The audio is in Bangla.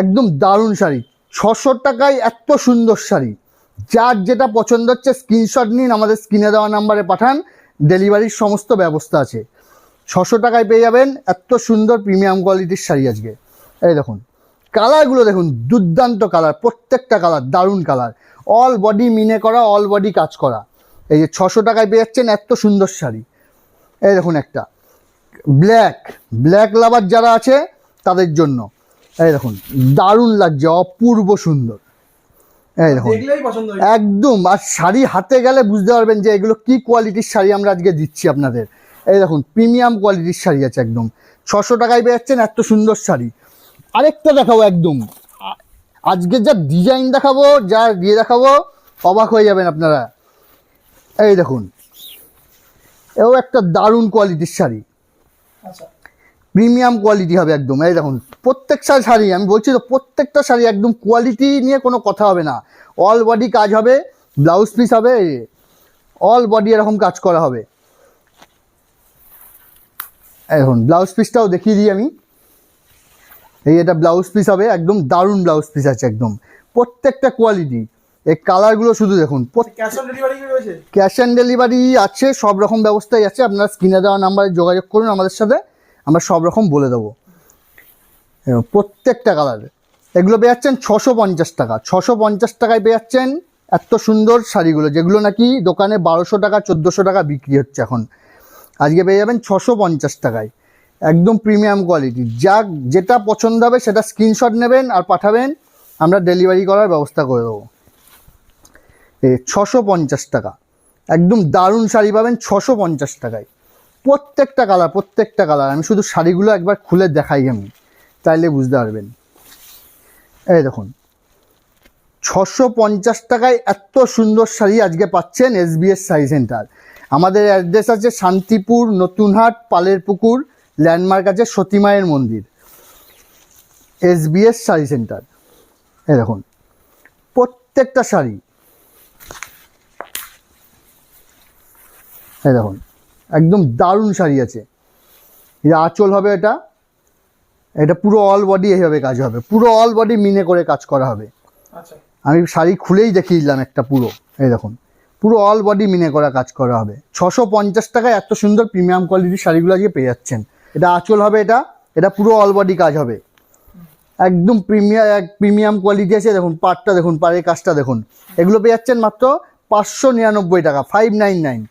একদম দারুণ শাড়ি, 600 টাকায় এত সুন্দর শাড়ি। যার যেটা পছন্দ হচ্ছে স্ক্রিনশট নিন, আমাদের স্ক্রিনে দেওয়া নাম্বারে পাঠান, ডেলিভারির সমস্ত ব্যবস্থা আছে। 600 টাকায় পেয়ে যাবেন এত সুন্দর প্রিমিয়াম কোয়ালিটির শাড়ি আজকে। এই দেখুন কালারগুলো দেখুন, দুর্দান্ত কালার, প্রত্যেকটা কালার দারুণ কালার, অল বডি মিনে করা, অল বডি কাজ করা। এই যে 600 টাকায় পেয়ে যাচ্ছেন এত সুন্দর শাড়ি। এই দেখুন একটা ব্ল্যাক লাভার যারা আছে তাদের জন্য, এই দেখুন দারুণ লাগছে, অপূর্ব সুন্দর। এই দেখুন একদম, আর শাড়ি হাতে গেলে বুঝতে পারবেন যে এগুলো কি কোয়ালিটির শাড়ি আমরা আজকে দিচ্ছি আপনাদের। এই দেখুন প্রিমিয়াম কোয়ালিটির শাড়ি আছে একদম, 600 টাকায় পেয়ে যাচ্ছেন এত সুন্দর শাড়ি। আরেকটা দেখাবো, একদম আজকে যা ডিজাইন দেখাবো, যা দিয়ে দেখাবো অবাক হয়ে যাবেন আপনারা। এই দেখুন এও একটা দারুণ কোয়ালিটির শাড়ি, প্রিমিয়াম কোয়ালিটি হবে একদম। এই দেখুন প্রত্যেকটা শাড়ি, আমি বলছি তো প্রত্যেকটা শাড়ি একদম কোয়ালিটি নিয়ে কোনো কথা হবে না। অল বডি কাজ হবে, ব্লাউজ পিস হবে, অল বডি এরকম কাজ করা হবে। এখন ব্লাউজ পিসটাও দেখিয়ে দিই আমি। এই এটা ব্লাউজ পিস হবে, একদম দারুণ ব্লাউজ পিস আছে একদম, প্রত্যেকটা কোয়ালিটি। এই কালারগুলো শুধু দেখুন। ক্যাশ অন ডেলিভারি আছে, সব রকম ব্যবস্থাই আছে। আপনারা স্ক্রিনে দেওয়া নাম্বারে যোগাযোগ করুন আমাদের সাথে, আমরা সব রকম বলে দেবো। প্রত্যেকটা কালার এগুলো পেয়ে যাচ্ছেন 650 টাকা। 650 টাকায় পেয়ে যাচ্ছেন এত সুন্দর শাড়িগুলো, যেগুলো নাকি দোকানে 1200 টাকা 1400 টাকা বিক্রি হচ্ছে, এখন আজকে পেয়ে যাবেন 650 টাকায়, একদম প্রিমিয়াম কোয়ালিটি। যা যেটা পছন্দ হবে সেটা স্ক্রিনশট নেবেন আর পাঠাবেন, আমরা ডেলিভারি করার ব্যবস্থা করে দেবো। 650 টাকা, একদম দারুণ শাড়ি পাবেন 650 টাকায়। প্রত্যেকটা কালার আমি শুধু শাড়িগুলো একবার খুলে দেখাই আমি, তাইলে বুঝতে পারবেন। এই দেখুন 650 টাকায় এত সুন্দর শাড়ি আজকে পাচ্ছেন SBS শাড়ি সেন্টার। আমাদের অ্যাড্রেস আছে শান্তিপুর, নতুনহাট, পালের পুকুর, ল্যান্ডমার্ক আছে সতীমায়ের মন্দির, SBS শাড়ি সেন্টার। এই দেখুন প্রত্যেকটা শাড়ি, এই দেখুন একদম দারুণ শাড়ি আছে। এটা আঁচল হবে, এটা পুরো অল বডি এইভাবে কাজ হবে, পুরো অল বডি মিনে করে কাজ করা হবে। আমি শাড়ি খুলেই দেখিয়ে দিলাম একটা পুরো, এই দেখুন পুরো অল বডি মিনে করা কাজ করা হবে। 650 টাকায় এত সুন্দর প্রিমিয়াম কোয়ালিটির শাড়িগুলো আজকে পেয়ে যাচ্ছেন। এটা আঁচল হবে, এটা পুরো অল বডি কাজ হবে, একদম প্রিমিয়াম কোয়ালিটি আছে। দেখুন পাড়টা দেখুন, পাড়ের কাজটা দেখুন, এগুলো পেয়ে যাচ্ছেন মাত্র 599 টাকা, 599